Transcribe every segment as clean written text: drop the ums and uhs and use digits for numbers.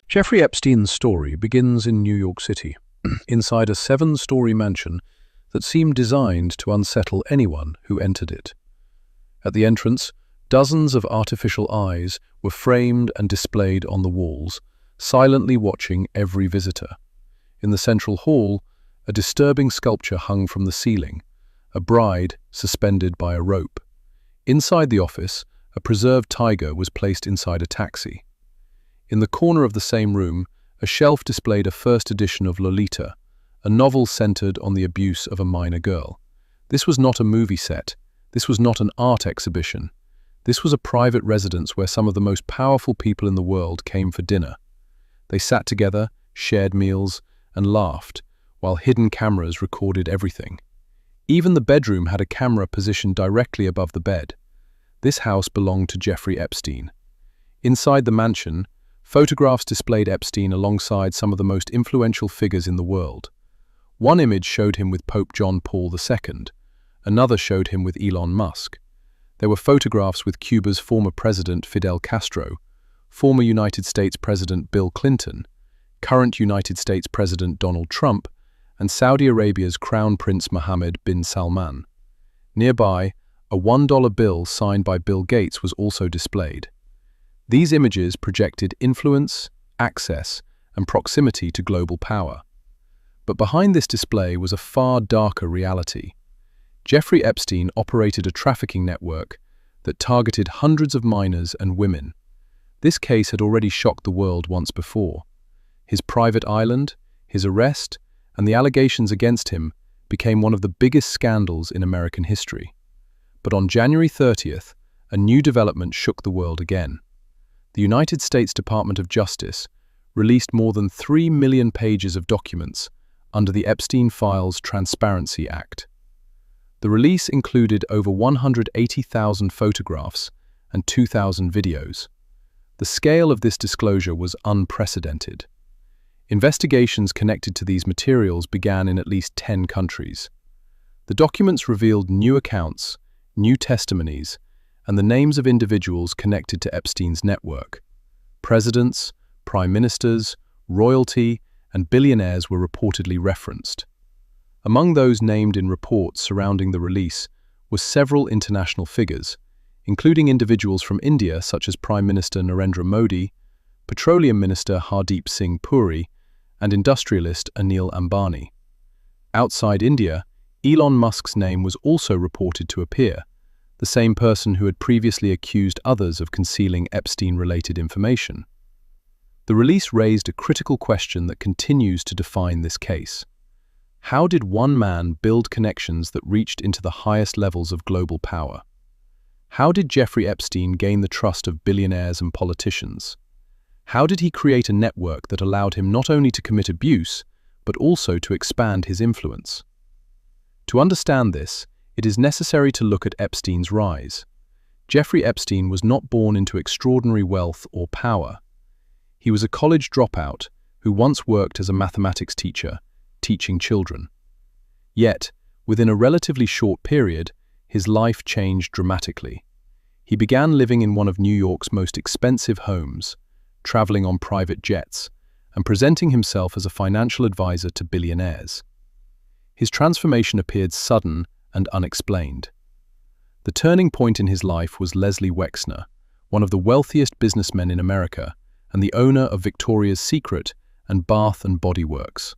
Jeffrey Epstein's story begins in New York City, inside a 7-story mansion that seemed designed to unsettle anyone who entered it. At the entrance, dozens of artificial eyes were framed and displayed on the walls, silently watching every visitor. In the central hall, a disturbing sculpture hung from the ceiling, a bride suspended by a rope. Inside the office, a preserved tiger was placed inside a taxi. In the corner of the same room, a shelf displayed a first edition of Lolita, a novel centered on the abuse of a minor girl. This was not a movie set. This was not an art exhibition. This was a private residence where some of the most powerful people in the world came for dinner. They sat together, shared meals, and laughed, while hidden cameras recorded everything. Even the bedroom had a camera positioned directly above the bed. This house belonged to Jeffrey Epstein. Inside the mansion, photographs displayed Epstein alongside some of the most influential figures in the world. One image showed him with Pope John Paul II. Another showed him with Elon Musk. There were photographs with Cuba's former president Fidel Castro, former United States President Bill Clinton, current United States President Donald Trump, and Saudi Arabia's Crown Prince Mohammed bin Salman. Nearby, a $1 bill signed by Bill Gates was also displayed. These images projected influence, access, and proximity to global power. But behind this display was a far darker reality. Jeffrey Epstein operated a trafficking network that targeted hundreds of minors and women. This case had already shocked the world once before. His private island, his arrest, and the allegations against him became one of the biggest scandals in American history. But on January 30th, a new development shook the world again. The United States Department of Justice released more than 3 million pages of documents under the Epstein Files Transparency Act. The release included over 180,000 photographs and 2,000 videos. The scale of this disclosure was unprecedented. Investigations connected to these materials began in at least 10 countries. The documents revealed new accounts, new testimonies, and the names of individuals connected to Epstein's network. Presidents, prime ministers, royalty, and billionaires were reportedly referenced. Among those named in reports surrounding the release were several international figures, including individuals from India such as Prime Minister Narendra Modi, Petroleum Minister Hardeep Singh Puri, and industrialist Anil Ambani. Outside India, Elon Musk's name was also reported to appear, the same person who had previously accused others of concealing Epstein-related information. The release raised a critical question that continues to define this case. How did one man build connections that reached into the highest levels of global power? How did Jeffrey Epstein gain the trust of billionaires and politicians? How did he create a network that allowed him not only to commit abuse, but also to expand his influence? To understand this, it is necessary to look at Epstein's rise. Jeffrey Epstein was not born into extraordinary wealth or power. He was a college dropout who once worked as a mathematics teacher, teaching children. Yet, within a relatively short period, his life changed dramatically. He began living in one of New York's most expensive homes, traveling on private jets, and presenting himself as a financial advisor to billionaires. His transformation appeared sudden and unexplained. The turning point in his life was Leslie Wexner, one of the wealthiest businessmen in America and the owner of Victoria's Secret and Bath and Body Works.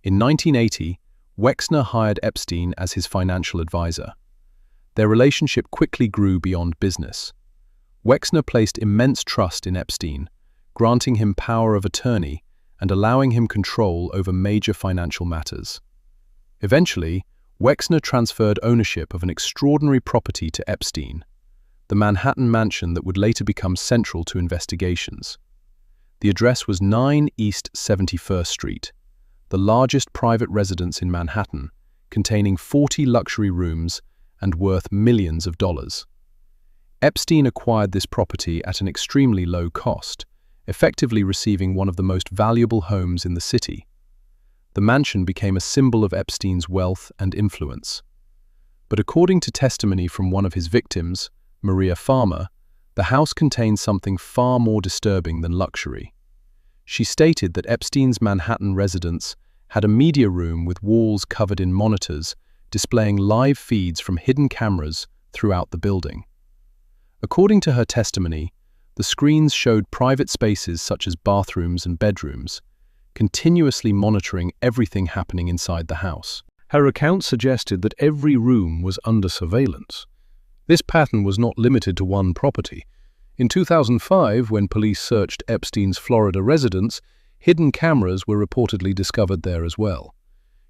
In 1980, Wexner hired Epstein as his financial advisor. Their relationship quickly grew beyond business. Wexner placed immense trust in Epstein, granting him power of attorney and allowing him control over major financial matters. Eventually, Wexner transferred ownership of an extraordinary property to Epstein, the Manhattan mansion that would later become central to investigations. The address was 9 East 71st Street, the largest private residence in Manhattan, containing 40 luxury rooms and worth millions of dollars. Epstein acquired this property at an extremely low cost, effectively receiving one of the most valuable homes in the city. The mansion became a symbol of Epstein's wealth and influence. But according to testimony from one of his victims, Maria Farmer, the house contained something far more disturbing than luxury. She stated that Epstein's Manhattan residence had a media room with walls covered in monitors displaying live feeds from hidden cameras throughout the building. According to her testimony, the screens showed private spaces such as bathrooms and bedrooms, continuously monitoring everything happening inside the house. Her account suggested that every room was under surveillance. This pattern was not limited to one property. In 2005, when police searched Epstein's Florida residence, hidden cameras were reportedly discovered there as well.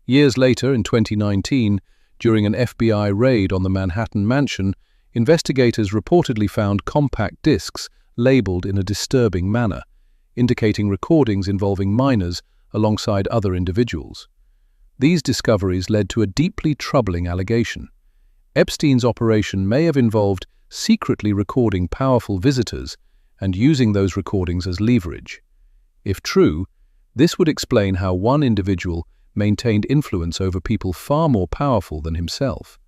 Years later, in 2019, during an FBI raid on the Manhattan mansion, investigators reportedly found compact discs labeled in a disturbing manner, indicating recordings involving minors alongside other individuals. These discoveries led to a deeply troubling allegation. Epstein's operation may have involved secretly recording powerful visitors and using those recordings as leverage. If true, this would explain how one individual maintained influence over people far more powerful than himself.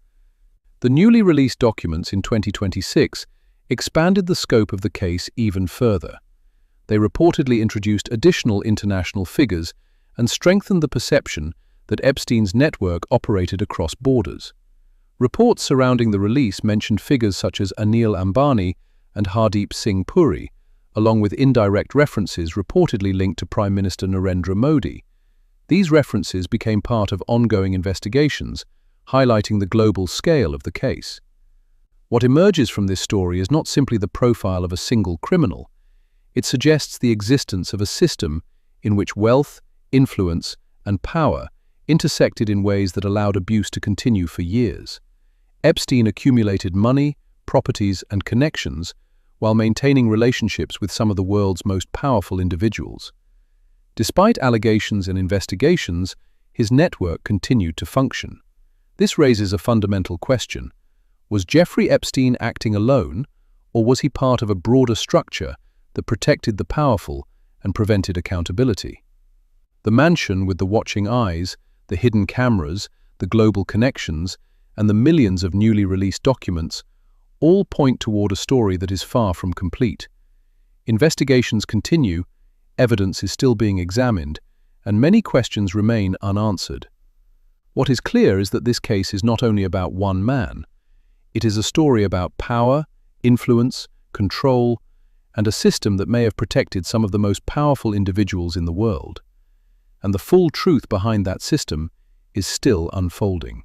The newly released documents in 2026 expanded the scope of the case even further. They reportedly introduced additional international figures and strengthened the perception that Epstein's network operated across borders. Reports surrounding the release mentioned figures such as Anil Ambani and Hardeep Singh Puri, along with indirect references reportedly linked to Prime Minister Narendra Modi. These references became part of ongoing investigations, highlighting the global scale of the case. What emerges from this story is not simply the profile of a single criminal. It suggests the existence of a system in which wealth, influence, and power intersected in ways that allowed abuse to continue for years. Epstein accumulated money, properties, and connections while maintaining relationships with some of the world's most powerful individuals. Despite allegations and investigations, his network continued to function. This raises a fundamental question. Was Jeffrey Epstein acting alone, or was he part of a broader structure that protected the powerful and prevented accountability? The mansion with the watching eyes, the hidden cameras, the global connections, and the millions of newly released documents all point toward a story that is far from complete. Investigations continue, evidence is still being examined, and many questions remain unanswered. What is clear is that this case is not only about one man. It is a story about power, influence, control, and a system that may have protected some of the most powerful individuals in the world. And the full truth behind that system is still unfolding.